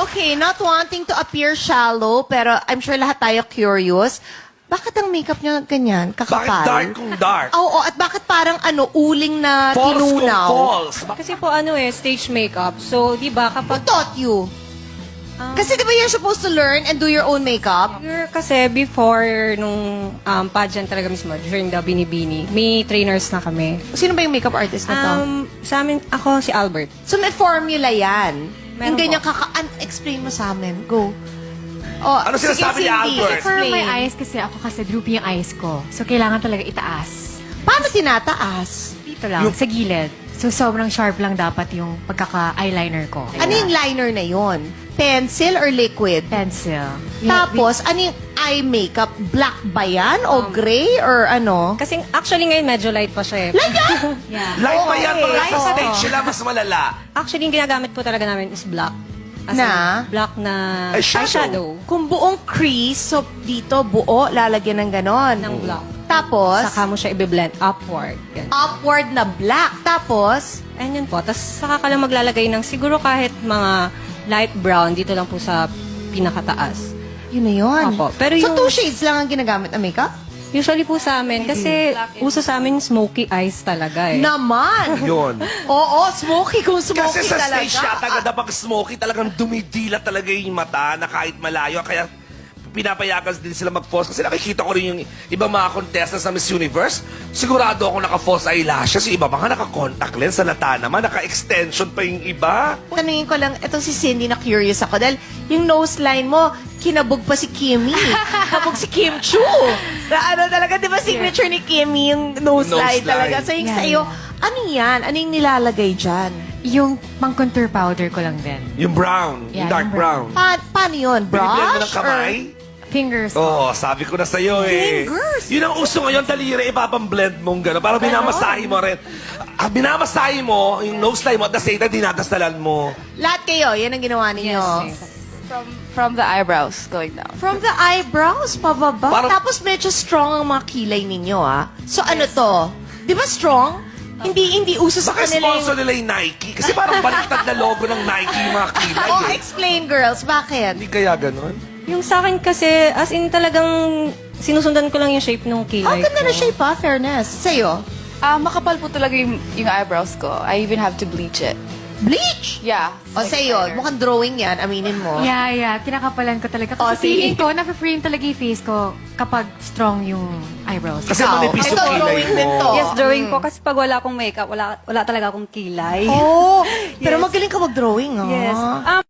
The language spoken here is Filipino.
Okay, not wanting to appear shallow, pero I'm sure lahat tayo curious. Bakit ang makeup niyo ganyan? Kakapal? Bakit dark kung dark? Oo, at bakit parang uling na False kung tinunaw? false. Kasi po stage makeup. So, di ba Who kapag... taught you? Kasi di ba you're supposed to learn and do your own makeup? Kasi before nung pageant talaga mismo, during the Binibini, may trainers na kami. Sino ba yung makeup artist na to? Sa amin, ako si Albert. So may formula yan. Yung Meron ganyan po. explain mo sa amin. Go. Oh, Ano sige, sinasabi ni Cindy, Albert? For explain. my eyes kasi ako kasi droopy yung eyes ko. So, kailangan talaga itaas. Paano tinataas? Dito lang, sa gilid. So, sobrang sharp lang dapat yung pagkaka-eyeliner ko. Ano yung liner na yon? Pencil or liquid? Pencil. Tapos, ano yung eye makeup? Black ba yan? O gray? Or ano? Kasi actually ngayon medyo light pa siya eh. Yeah. Light pa yan, pag Okay. sa stage sila, mas malala. Actually, yung ginagamit po talaga namin is black. As Na? in, black na Eyeshadow. eyeshadow Kung buong crease, so dito buo, lalagyan ng ganon. ng black. Tapos, Saka mo siya i-blend upward. Yan. upward na black. Tapos, And yun po. Tapos saka ka lang maglalagay ng siguro kahit mga light brown dito lang po sa pinakataas. yun na yun. Opo. Pero So, yung- 2 shades lang ang ginagamit na makeup? Usually po sa amin, kasi uso sa amin smoky eyes talaga eh. Naman! Yun. Oo, smoky kung smoky Kasi sa talaga. stage yata, pag smoky, talagang dumidila talaga yung mata na kahit malayo. Kaya pinapayagan din sila mag-false. Kasi nakikita ko rin yung ibang mga contestants sa Miss Universe. Sigurado ako naka-false eyelashes. Yung iba mga naka-contact lens. Sa lata naman, naka-extension pa yung iba. Tanungin ko lang, itong si Cindy na curious ako. Dahil yung nose line mo, kinabog pa si Kimmy. Kabog si Kim Chu. Na ano talaga, di ba signature ni Kimmy yung nose, Nose line line. talaga. So yung Yeah, sa'yo, ano yan? Ano yung nilalagay dyan? Yung pang-contour powder ko lang din. Yung brown. Yung Yeah, dark yung brown. brown. Paano yun? Biniblend mo ng Brush? kamay? Fingers ko. Oo, sabi ko na sa'yo eh. Fingers? Yun ang uso ngayon, daliri, ipapang-blend mong gano'n. Parang binamasahe mo rin. Binamasahe mo, yung nose line mo, at the same time, dinadastalan mo. Lahat kayo, yan ang ginawa ninyo. From the eyebrows going down. From the eyebrows, pababa. Parang- Tapos medyo strong ang mga kilay ninyo, ah. So ano to? Di ba strong? Hindi uso sa Baka kanila sponsor nila yung Nike. Kasi parang baliktad na logo ng Nike yung mga kilay. Oh, eh. explain, girls. Bakit? Hindi kaya gano'n? Yung sa akin kasi, as in talagang sinusundan ko lang yung shape ng kilay Ang ganda ko. na shape, ha? Fairness. Sa'yo? Makapal po talaga yung eyebrows ko. I even have to bleach it. Bleach! Yeah. O sa'yo, mukhang drawing yan. Aminin mo. Yeah. Kinakapalan ko talaga. Oh, Kasi sige. feeling ko, na-frame talaga yung face ko kapag strong yung eyebrows. Kasi Ikaw, manipis ito, yung kilay drawing din mo. to. Yes, drawing po. Kasi pag wala akong makeup, wala talaga akong kilay. Oh, pero magaling ka mag-drawing, ha? Yes.